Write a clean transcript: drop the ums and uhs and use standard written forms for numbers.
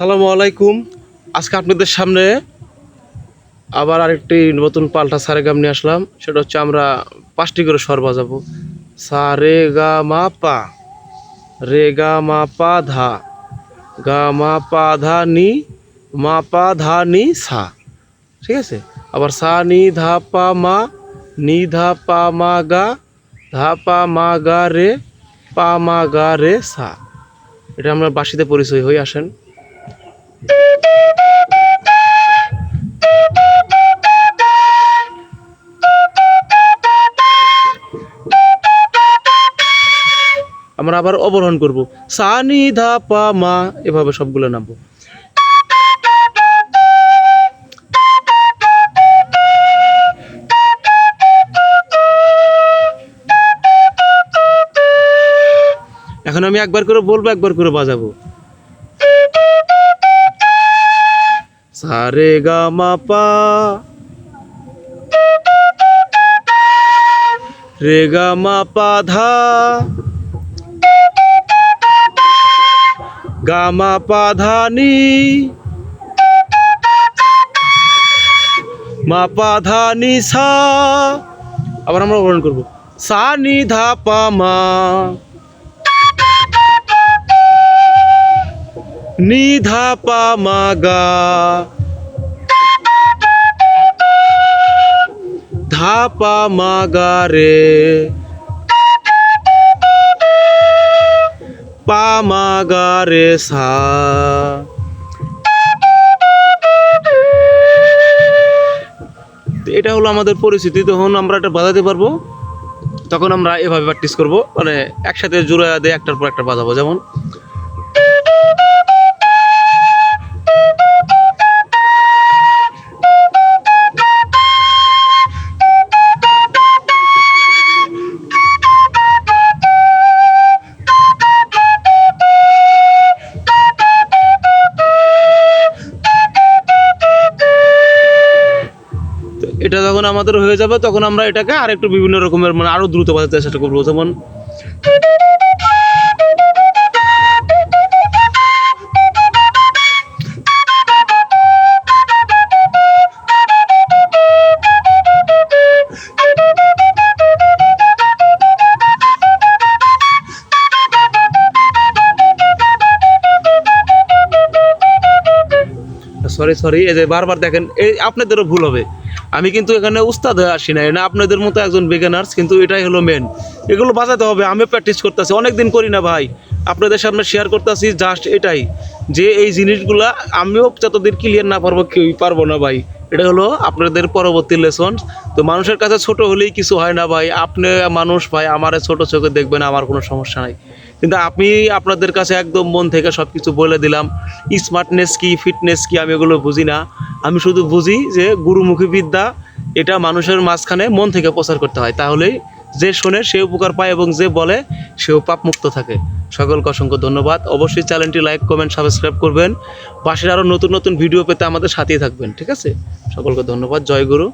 আসসালামু আলাইকুম। আজকে আপনাদের সামনে আবার আরেকটি নতুন পাল্টা সারেগাম নিয়ে আসলাম। সেটা হচ্ছে আমরা 5টি করে স্বর বাজাবো। সা রে গা মা পা, রে গা মা পা ধা, গা মা পা ধা নি, মা পা ধা নি সা। ঠিক আছে? আবার সা নি ধা পা মা, নি ধা পা মা গা, ধা পা মা গা রে, পা মা গা রে সা। এটা আমরা বাঁশিতে পরিচয় হয়ে আসেন। আমরা আবার অবরোহণ করব। সা নি ধা পা মা, এভাবে সবগুলো নামবো। এখন আমি একবার করে বলবো, একবার করে বাজাবো। সা রে গা মা পা, রে গা মা পা ধা, গা মা পা ধা নি, মা পা ধা নি সা। আবার আমরা অবরোহণ করবো। সা নি ধা পা মা, নি ধা পা মা গা, ধা পা মা গা রে, পা মা গা রে সা। এটা হলো আমাদের পরিস্থিতি। তখন আমরা এটা বাজাতে পারবো, তখন আমরা এভাবে প্র্যাকটিস করবো, মানে একসাথে জোড়া দিয়ে একটার পর একটা বাজাবো। যেমন এটা যখন আমাদের হয়ে যাবে, তখন আমরা এটাকে আরেকটু বিভিন্ন রকমের, মানে আরো দ্রুত বাজাতে চেষ্টা করবো। যেমন সরি, এই যে বারবার দেখেন, এই আপনাদেরও ভুল হবে। আমি কিন্তু এখানে উস্তাদ হয়ে আসি না, না আপনাদের মতো একজন বিগিনার্স, কিন্তু এটাই হলো মেন। এগুলো বাজাতে হবে। আমি প্র্যাকটিস করতেছি, অনেকদিন করি না ভাই, আপনাদের সামনে শেয়ার করতেছি। জাস্ট এটাই যে এই জিনিসগুলা আমিও যতদিন ক্লিয়ার না পারবো, কেউই পারবো না ভাই। এটা হলো আপনাদের পরবর্তী লেসন। তো মানুষের কাছে ছোট হলেই কিছু হয় না ভাই। আপনি মানুষ ভাই, আমার ছোট চোখে দেখবেন, আমার কোনো সমস্যা নাই। কিন্তু আমি আপনাদের কাছে একদম মন থেকে সব কিছু বলে দিলাম। স্মার্টনেস কি, ফিটনেস কি, আমি এগুলো বুঝি না। আমি শুধু বুঝি যে গুরুমুখী বিদ্যা, এটা মানুষের মাঝখানে মন থেকে প্রচার করতে হয়, তাহলেই যে শোনে সে উপকার পায় এবং যে বলে সেও পাপমুক্ত থাকে। সকলকে অসংখ্য ধন্যবাদ। অবশ্যই চ্যানেলটি লাইক, কমেন্ট, সাবস্ক্রাইব করবেন। পাশের আরও নতুন নতুন ভিডিও পেতে আমাদের সাথেই থাকবেন। ঠিক আছে? সকলকে ধন্যবাদ। জয় গুরু।